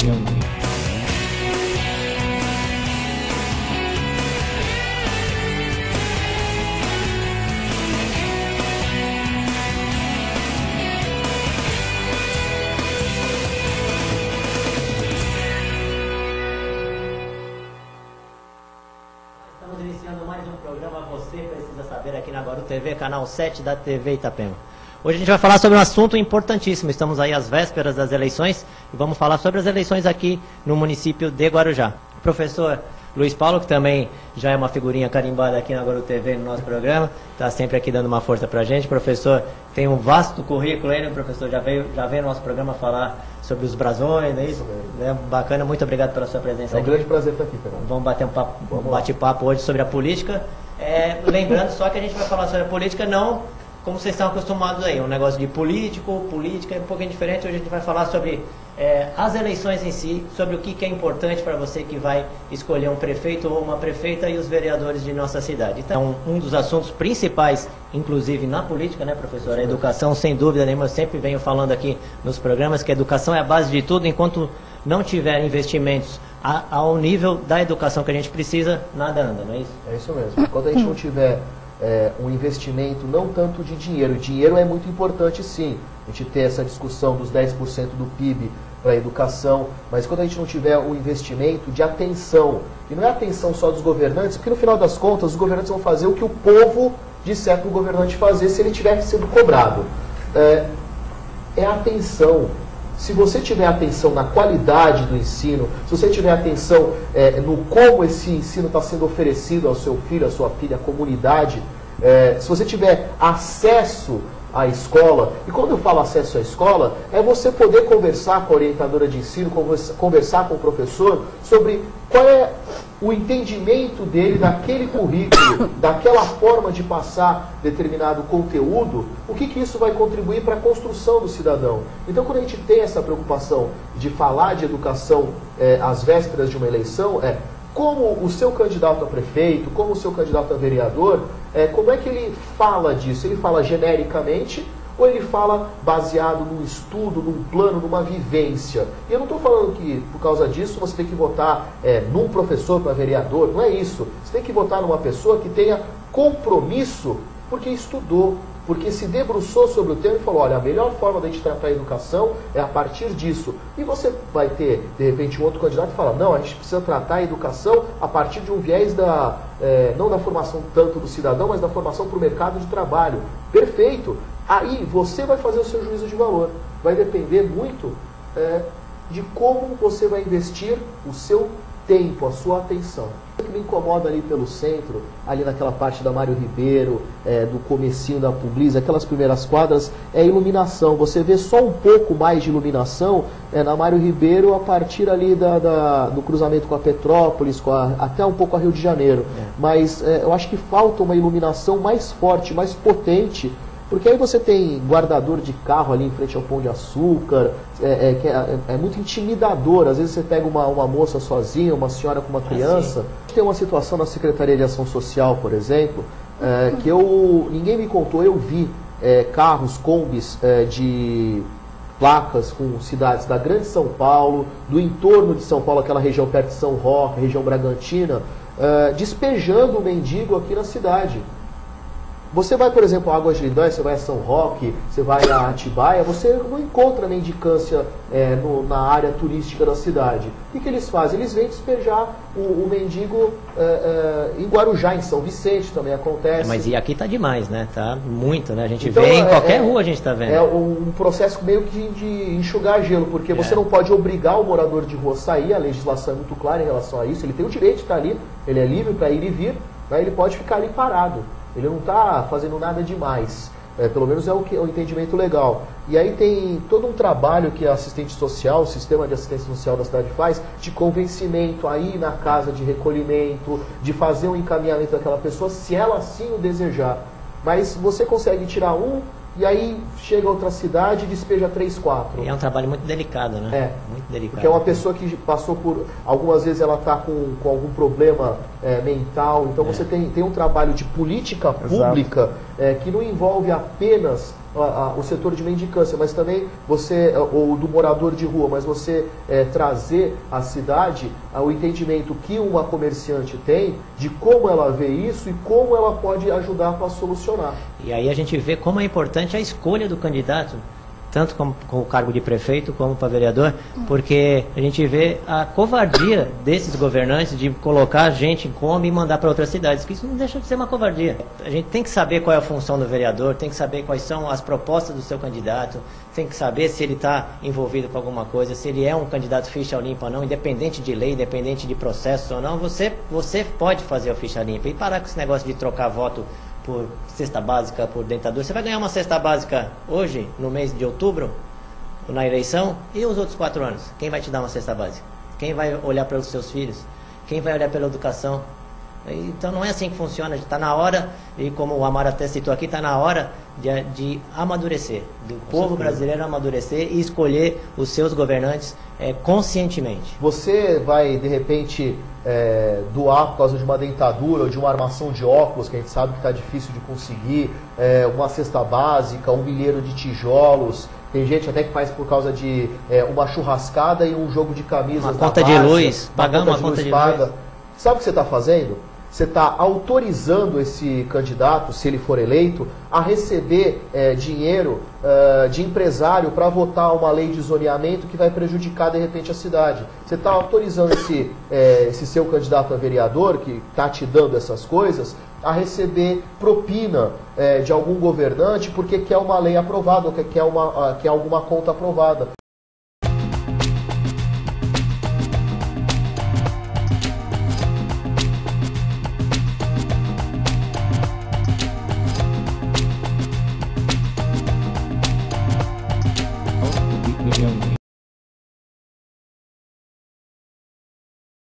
iniciando. Estamos iniciando mais um programa Você Precisa Saber aqui na Guaru TV, canal 7 da TV Itapema. Hoje a gente vai falar sobre um assunto importantíssimo. Estamos aí às vésperas das eleições e vamos falar sobre as eleições aqui no município de Guarujá. O professor Luiz Paulo, que também já é uma figurinha carimbada aqui na Guaru TV no nosso programa, está sempre aqui dando uma força pra gente. Professor, tem um vasto currículo aí, né, professor? Já veio no nosso programa falar sobre os brasões, é isso? É bacana, muito obrigado pela sua presença aqui. É um grande prazer estar aqui, Fernando. Vamos bater um bate-papo hoje sobre a política. Lembrando só que a gente vai falar sobre a política não como vocês estão acostumados aí, um negócio de política é um pouquinho diferente. Hoje a gente vai falar sobre as eleições em si, sobre o que é importante para você que vai escolher um prefeito ou uma prefeita e os vereadores de nossa cidade. Então, um dos assuntos principais, inclusive na política, né, professor? A educação, sem dúvida nenhuma, eu sempre venho falando aqui nos programas que a educação é a base de tudo. Enquanto não tiver investimentos ao nível da educação que a gente precisa, nada anda, não é isso? É isso mesmo. Enquanto a gente não tiver um investimento, não tanto de dinheiro. Dinheiro é muito importante, sim. A gente ter essa discussão dos 10% do PIB para a educação, mas quando a gente não tiver o investimento de atenção, e não é atenção só dos governantes, porque no final das contas os governantes vão fazer o que o povo disser para o governante fazer se ele tiver sendo cobrado. É atenção. Se você tiver atenção na qualidade do ensino, se você tiver atenção no como esse ensino está sendo oferecido ao seu filho, à sua filha, à comunidade, se você tiver acesso à escola, e quando eu falo acesso à escola, é você poder conversar com a orientadora de ensino, conversar com o professor sobre qual é o entendimento dele daquele currículo, daquela forma de passar determinado conteúdo, o que isso vai contribuir para a construção do cidadão. Então, quando a gente tem essa preocupação de falar de educação às vésperas de uma eleição, como o seu candidato a prefeito, como o seu candidato a vereador, como é que ele fala disso? Ele fala genericamente ou ele fala baseado num estudo, num plano, numa vivência? E eu não estou falando que, por causa disso, você tem que votar num professor para vereador, não é isso. Você tem que votar numa pessoa que tenha compromisso, porque estudou, porque se debruçou sobre o tema e falou, olha, a melhor forma de a gente tratar a educação é a partir disso. E você vai ter, de repente, um outro candidato que fala, não, a gente precisa tratar a educação a partir de um viés não da formação tanto do cidadão, mas da formação para o mercado de trabalho. Perfeito! Aí você vai fazer o seu juízo de valor. Vai depender muito de como você vai investir o seu tempo, a sua atenção. O que me incomoda ali pelo centro, ali naquela parte da Mário Ribeiro, do comecinho da Publis, aquelas primeiras quadras, é a iluminação. Você vê só um pouco mais de iluminação na Mário Ribeiro a partir ali do cruzamento com a Petrópolis, até um pouco a Rio de Janeiro. Mas eu acho que falta uma iluminação mais forte, mais potente, porque aí você tem guardador de carro ali em frente ao Pão de Açúcar, é muito intimidador. Às vezes você pega uma moça sozinha, uma senhora com uma criança. Tem uma situação na Secretaria de Ação Social, por exemplo, que ninguém me contou, eu vi carros, combis de placas com cidades da Grande São Paulo, do entorno de São Paulo, aquela região perto de São Roque, região Bragantina, despejando o mendigo aqui na cidade. Você vai, por exemplo, a Águas de Lindóia, você vai a São Roque, você vai a Atibaia, você não encontra mendicância na área turística da cidade. O que eles fazem? Eles vêm despejar o mendigo em Guarujá, em São Vicente também acontece. Mas e aqui tá demais, né? Tá muito, né? A gente vê em qualquer rua, a gente tá vendo. É um processo meio que de enxugar gelo, porque você não pode obrigar o morador de rua a sair, a legislação é muito clara em relação a isso, ele tem o direito de estar ali, ele é livre para ir e vir, né? Ele pode ficar ali parado. Ele não está fazendo nada demais, pelo menos é o entendimento legal. E aí tem todo um trabalho que a assistente social, o sistema de assistência social da cidade faz, de convencimento, aí na casa de recolhimento, de fazer um encaminhamento daquela pessoa, se ela assim o desejar. Mas você consegue tirar um, e aí chega a outra cidade e despeja 3, 4. E é um trabalho muito delicado, né? Muito delicado. Porque é uma pessoa que passou por... Algumas vezes ela está com algum problema mental. Então você tem um trabalho de política pública que não envolve apenas o setor de mendicância, mas também você, ou do morador de rua, mas você trazer à cidade o entendimento que uma comerciante tem de como ela vê isso e como ela pode ajudar para solucionar. E aí a gente vê como é importante a escolha do candidato, tanto com o cargo de prefeito como para vereador, porque a gente vê a covardia desses governantes de colocar a gente em Kombi e mandar para outras cidades, que isso não deixa de ser uma covardia. A gente tem que saber qual é a função do vereador, tem que saber quais são as propostas do seu candidato, tem que saber se ele está envolvido com alguma coisa, se ele é um candidato ficha limpa ou não, independente de lei, independente de processo ou não, você pode fazer o ficha limpa e parar com esse negócio de trocar voto por cesta básica, por dentadura. Você vai ganhar uma cesta básica hoje, no mês de outubro, na eleição, e os outros 4 anos? Quem vai te dar uma cesta básica? Quem vai olhar pelos seus filhos? Quem vai olhar pela educação? Então não é assim que funciona. Está na hora, e como o Amaro até citou aqui, está na hora de amadurecer, do povo brasileiro amadurecer e escolher os seus governantes conscientemente. Você vai, de repente, doar por causa de uma dentadura ou de uma armação de óculos, que a gente sabe que está difícil de conseguir, uma cesta básica, um milheiro de tijolos. Tem gente até que faz por causa de uma churrascada e um jogo de camisas. Uma conta de luz, pagar uma conta de luz. Sabe o que você está fazendo? Você está autorizando esse candidato, se ele for eleito, a receber dinheiro de empresário para votar uma lei de zoneamento que vai prejudicar, de repente, a cidade. Você está autorizando esse seu candidato a vereador, que está te dando essas coisas, a receber propina de algum governante porque quer uma lei aprovada, ou quer alguma conta aprovada. Young